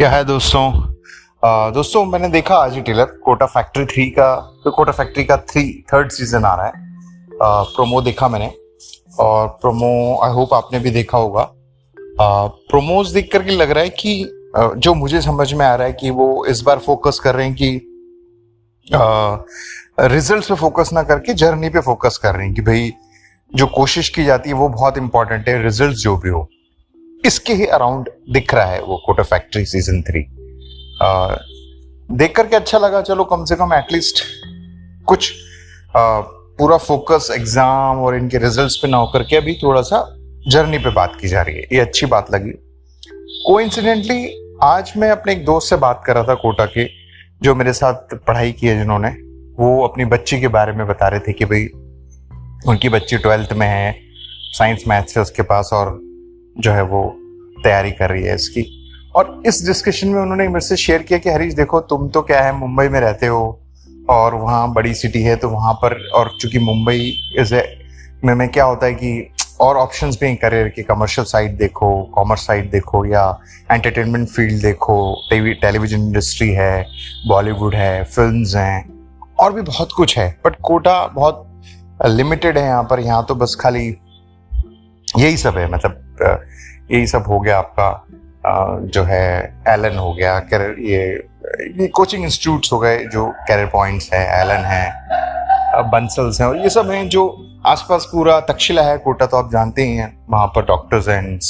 क्या है दोस्तों। दोस्तों मैंने देखा आज ही ट्रेलर कोटा फैक्ट्री 3 का। तो कोटा फैक्ट्री का थर्ड सीजन आ रहा है। प्रोमो देखा मैंने और प्रोमो आई होप आपने भी देखा होगा। प्रोमोज देख करके लग रहा है कि जो मुझे समझ में आ रहा है कि वो इस बार फोकस कर रहे हैं कि रिजल्ट्स पे फोकस ना करके जर्नी पे फोकस कर रहे हैं कि भाई जो कोशिश की जाती है वो बहुत इंपॉर्टेंट है, रिजल्ट्स जो भी हो इसके ही अराउंड दिख रहा है वो कोटा फैक्ट्री सीजन 3। देख करके अच्छा लगा। चलो कम से कम एटलीस्ट कुछ पूरा फोकस एग्जाम और इनके रिजल्ट्स पे ना होकर के अभी थोड़ा सा जर्नी पे बात की जा रही है, ये अच्छी बात लगी। कोइंसिडेंटली आज मैं अपने एक दोस्त से बात कर रहा था कोटा के, जो मेरे साथ पढ़ाई की है जिन्होंने, वो अपनी बच्ची के बारे में बता रहे थे कि भाई उनकी बच्ची 12th में है, साइंस मैथ्स है उसके पास और जो है वो तैयारी कर रही है इसकी। और इस डिस्कशन में उन्होंने मेरे से शेयर किया कि हरीश देखो तुम तो क्या है मुंबई में रहते हो और वहाँ बड़ी सिटी है तो वहाँ पर, और चूंकि मुंबई में क्या होता है कि और ऑप्शंस भी हैं करियर के, कमर्शियल साइड देखो, कॉमर्स साइड देखो या एंटरटेनमेंट फील्ड देखो, टेलीविजन इंडस्ट्री है, बॉलीवुड है, फिल्म्स हैं और भी बहुत कुछ है। बट कोटा बहुत लिमिटेड है यहाँ पर। यहाँ तो बस खाली यही सब है, मतलब यही सब हो गया आपका जो है एलन हो गया, ये कोचिंग इंस्टीट्यूट्स हो गए जो कैरियर पॉइंट्स है, एलन है, बंसल्स हैं और ये सब हैं जो आसपास पूरा तक्षशिला है कोटा, तो आप जानते ही हैं वहाँ पर डॉक्टर्स एंड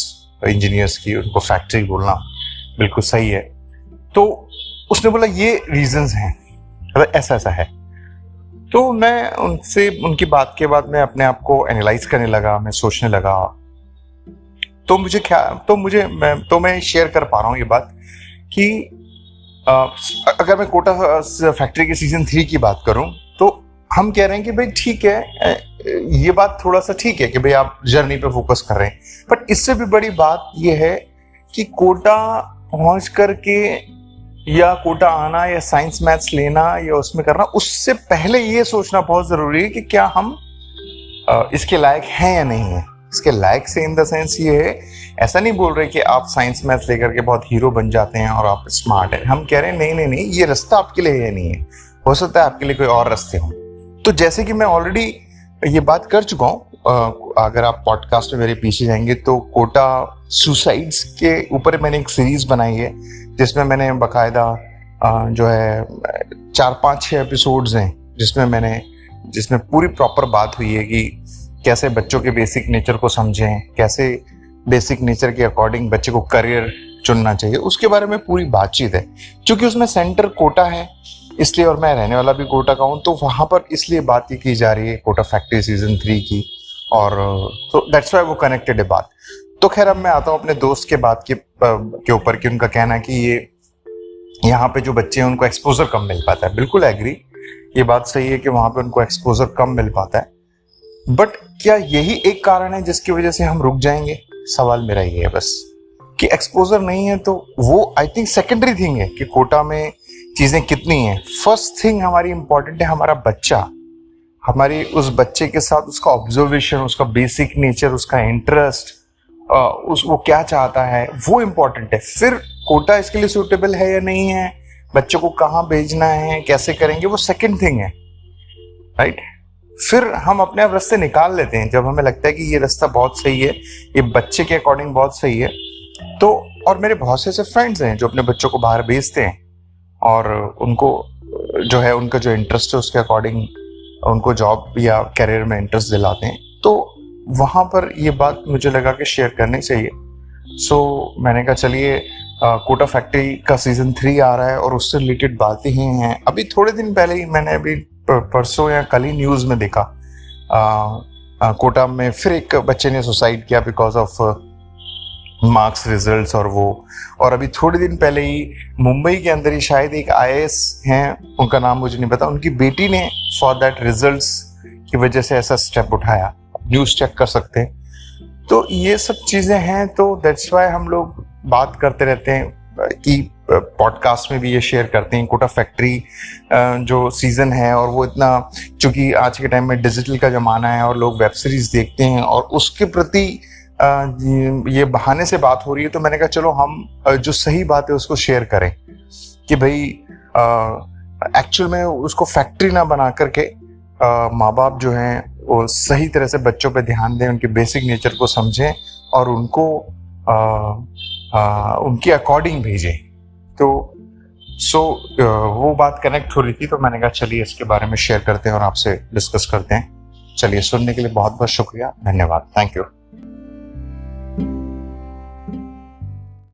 इंजीनियर्स की उनको फैक्ट्री बोलना बिल्कुल सही है। तो उसने बोला ये रीजंस हैं, मतलब ऐसा ऐसा है। तो मैं उनसे उनकी बात के बाद मैं अपने आप को एनालाइज करने लगा, मैं सोचने लगा। तो मैं शेयर कर पा रहा हूँ ये बात कि अगर मैं कोटा फैक्ट्री के सीजन 3 की बात करूं तो हम कह रहे हैं कि भाई ठीक है, ये बात थोड़ा सा ठीक है कि भाई आप जर्नी पे फोकस कर रहे हैं, बट इससे भी बड़ी बात ये है कि कोटा पहुंच करके या कोटा आना या साइंस मैथ्स लेना या उसमें करना, उससे पहले ये सोचना बहुत जरूरी है कि क्या हम इसके लायक हैं या नहीं है। इसके लायक से इन द सेंस ये है, ऐसा नहीं बोल रहे कि आप साइंस मैथ्स लेकर के बहुत हीरो बन जाते हैं और आप स्मार्ट हैं। हम कह रहे हैं नहीं, ये रास्ता आपके लिए है नहीं है, हो सकता है आपके लिए कोई और रास्ते हों। तो जैसे कि मैं ऑलरेडी ये बात कर चुका हूँ, अगर आप पॉडकास्ट में मेरे पीछे जाएंगे तो कोटा सुसाइड्स के ऊपर मैंने एक सीरीज बनाई है जिसमें मैंने बाकायदा जो है 4-5-6 एपिसोड्स हैं जिसमें पूरी प्रॉपर बात हुई है कि कैसे बच्चों के बेसिक नेचर को समझें, कैसे बेसिक नेचर के अकॉर्डिंग बच्चे को करियर चुनना चाहिए, उसके बारे में पूरी बातचीत है। क्योंकि उसमें सेंटर कोटा है इसलिए, और मैं रहने वाला भी कोटा का हूँ, तो वहाँ पर इसलिए बात ही की जा रही है कोटा फैक्ट्री सीजन 3 की, और तो दैट्स व्हाई वो कनेक्टेड है बात। तो खैर अब मैं आता हूँ अपने दोस्त के बात के ऊपर कि उनका कहना है कि ये यहाँ पे जो बच्चे हैं उनको एक्सपोजर कम मिल पाता है। बिल्कुल एग्री, ये बात सही है कि वहाँ पे उनको एक्सपोजर कम मिल पाता है, बट क्या यही एक कारण है जिसकी वजह से हम रुक जाएंगे? सवाल मेरा ये है बस कि एक्सपोजर नहीं है तो वो आई थिंक सेकेंडरी थिंग है कि कोटा में चीजें कितनी हैं। फर्स्ट थिंग हमारी इंपॉर्टेंट है हमारा बच्चा, हमारी उस बच्चे के साथ उसका ऑब्जर्वेशन, उसका बेसिक नेचर, उसका इंटरेस्ट, वो क्या चाहता है वो इम्पोर्टेंट है। फिर कोटा इसके लिए सूटेबल है या नहीं है, बच्चे को कहाँ भेजना है, कैसे करेंगे, वो सेकंड थिंग है, राइट। फिर हम अपने आप रास्ते निकाल लेते हैं जब हमें लगता है कि ये रास्ता बहुत सही है, ये बच्चे के अकॉर्डिंग बहुत सही है। तो और मेरे बहुत से ऐसे फ्रेंड्स हैं जो अपने बच्चों को बाहर भेजते हैं और उनको जो है उनका जो इंटरेस्ट है उसके अकॉर्डिंग उनको जॉब या करियर में इंटरेस्ट दिलाते हैं। तो वहाँ पर ये बात मुझे लगा कि शेयर करनी चाहिए। सो मैंने कहा चलिए कोटा फैक्ट्री का सीजन 3 आ रहा है और उससे रिलेटेड बातें ही हैं। अभी थोड़े दिन पहले ही मैंने अभी परसों या कल ही न्यूज़ में देखा कोटा में फिर एक बच्चे ने सुसाइड किया बिकॉज ऑफ मार्क्स रिजल्ट्स और अभी थोड़े दिन पहले ही मुंबई के अंदर ही शायद एक IAS हैं, उनका नाम मुझे नहीं पता, उनकी बेटी ने फॉर दैट रिजल्ट्स की वजह से ऐसा स्टेप उठाया। न्यूज़ चेक कर सकते हैं। तो ये सब चीज़ें हैं, तो दैट्स वाई हम लोग बात करते रहते हैं कि पॉडकास्ट में भी ये शेयर करते हैं। कोटा फैक्ट्री जो सीज़न है और वो इतना, चूँकि आज के टाइम में डिजिटल का ज़माना है और लोग वेब सीरीज़ देखते हैं और उसके प्रति ये बहाने से बात हो रही है, तो मैंने कहा चलो हम जो सही बात है उसको शेयर करें कि भाई एक्चुअल में उसको फैक्ट्री ना बना करके माँ बाप जो हैं वो सही तरह से बच्चों पे ध्यान दें, उनके बेसिक नेचर को समझें और उनको उनके अकॉर्डिंग भेजें। तो वो बात कनेक्ट हो रही थी, तो मैंने कहा चलिए इसके बारे में शेयर करते हैं और आपसे डिस्कस करते हैं। चलिए, सुनने के लिए बहुत बहुत शुक्रिया, धन्यवाद, थैंक यू।